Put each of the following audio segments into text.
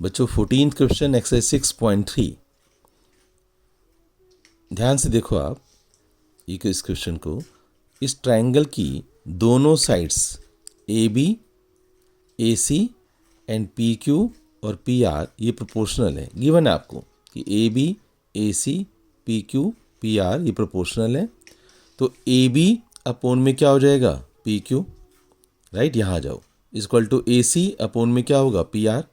बच्चों 14th question exercise 6.3। ध्यान से देखो आप इस क्वेश्चन को। इस ट्रायंगल की दोनों sides A B, A C and P Q और पी आर ये प्रोपोर्शनल है। गिवन है आपको कि A B, A C, P Q, P R ये प्रोपोर्शनल है। तो ए बी अपोन में क्या हो जाएगा, पी क्यू, राइट। यहाँ आ जाओ, equal to A C upon में क्या होगा, पी आर।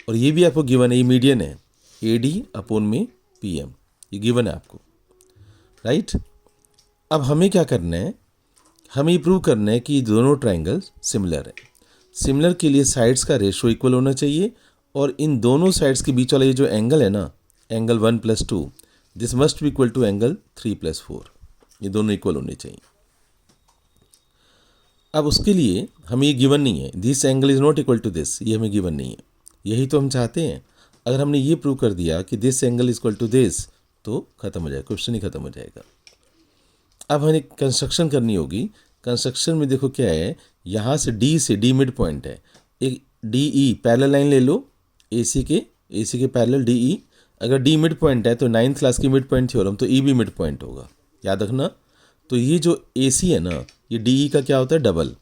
और ये भी आपको गिवन है, ये मीडियन है, ए डी अपोन में पी एम, ये गिवन है आपको, राइट। अब हमें क्या करना है, हमें प्रूव करना है कि दोनों ट्रायंगल्स सिमिलर है। सिमिलर के लिए साइड्स का रेशो इक्वल होना चाहिए और इन दोनों साइड्स के बीच वाला ये जो एंगल है ना, angle 1+2, this must be equal to angle 3+4, ये दोनों इक्वल होने चाहिए। अब उसके लिए हमें ये गिवन नहीं है, this angle is not equal to this, ये हमें गिवन नहीं है। यही तो हम चाहते हैं। अगर हमने ये प्रूव कर दिया कि this angle is equal to this, तो खत्म हो जाएगा, क्वेश्चन ही खत्म हो जाएगा। अब हमें कंस्ट्रक्शन करनी होगी। कंस्ट्रक्शन में देखो क्या है, यहाँ से डी मिड पॉइंट है, एक डी ई पैरेलल लाइन ले लो, ए सी के पैरेलल डी ई। अगर डी मिड पॉइंट है तो 9th क्लास की मिड पॉइंट थ्योरम, तो ई भी मिड पॉइंट होगा, याद रखना। तो ये जो ए सी है ना, ये डी ई का क्या होता है, डबल।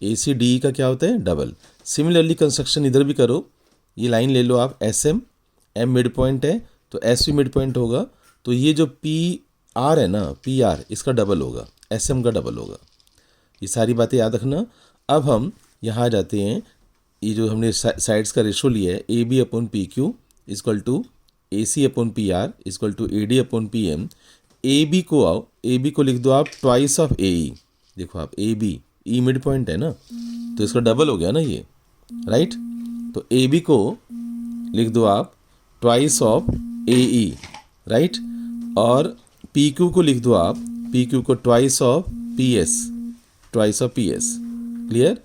ए सी डी ई का क्या होता है, डबल। सिमिलरली कंस्ट्रक्शन इधर भी करो, ये लाइन ले लो आप, S M, M mid point है तो एस भी मिड पॉइंट होगा। तो ये जो पी आर है ना, पी आर इसका डबल होगा, एस एम का डबल होगा। ये सारी बातें याद रखना। अब हम यहाँ जाते हैं, ये जो हमने साइड्स का रेशो लिया है, A B upon P Q equal to A C upon P R equal to A D upon P M. A B को आओ, ए बी को लिख दो आप ट्वाइस ऑफ ए ई। देखो आप, A B, E mid point है ना, तो इसका डबल हो गया ना ये, राइट। तो ए बी को लिख दो आप twice of A E, right. और पी क्यू को लिख दो आप, पी क्यू को twice of P S, twice of P S, clear.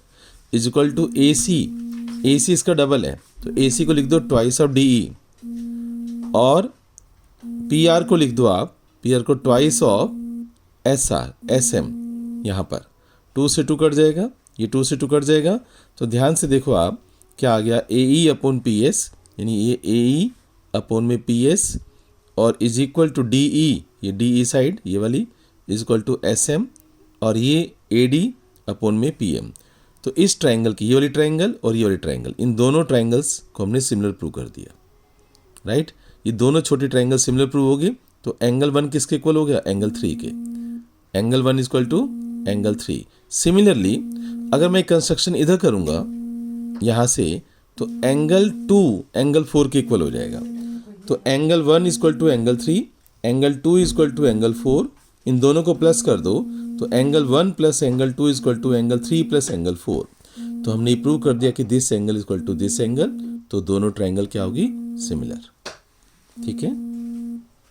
Is equal to A C इसका डबल है, तो ए सी को लिख दो ट्वाइस ऑफ डी ई। और पी आर को लिख दो आप, पी आर को twice of S R, S M. यहाँ पर 2 से 2 कट जाएगा, ये 2 से 2 कट जाएगा। तो ध्यान से देखो आप, क्या आ गया, A E upon P S, यानी ये ए ई अपॉन में पी एस, और is equal to D E, ये डी ई साइड ये वाली, is equal to S M, और ये ए डी अपॉन में पी एम। तो इस ट्रायंगल की, ये वाली ट्रायंगल और ये वाली ट्रायंगल, इन दोनों ट्रायंगल्स को हमने सिमिलर प्रूव कर दिया, राइट। ये दोनों छोटी ट्रायंगल सिमिलर प्रूव होगी। तो एंगल 1 किसके इक्वल हो गया, एंगल 3 के। Angle 1 equal to angle 3। Similarly अगर मैं कंस्ट्रक्शन इधर करूँगा यहाँ से, तो एंगल 2 एंगल 4 के इक्वल हो जाएगा। तो angle 1 equal to angle 3, angle 2 equal to angle 4, इन दोनों को प्लस कर दो, तो angle 1 plus angle 2 equal to angle 3 plus angle 4। तो हमने प्रूव कर दिया कि this angle equal to this angle. तो दोनों ट्रायंगल क्या होगी, सिमिलर, ठीक है।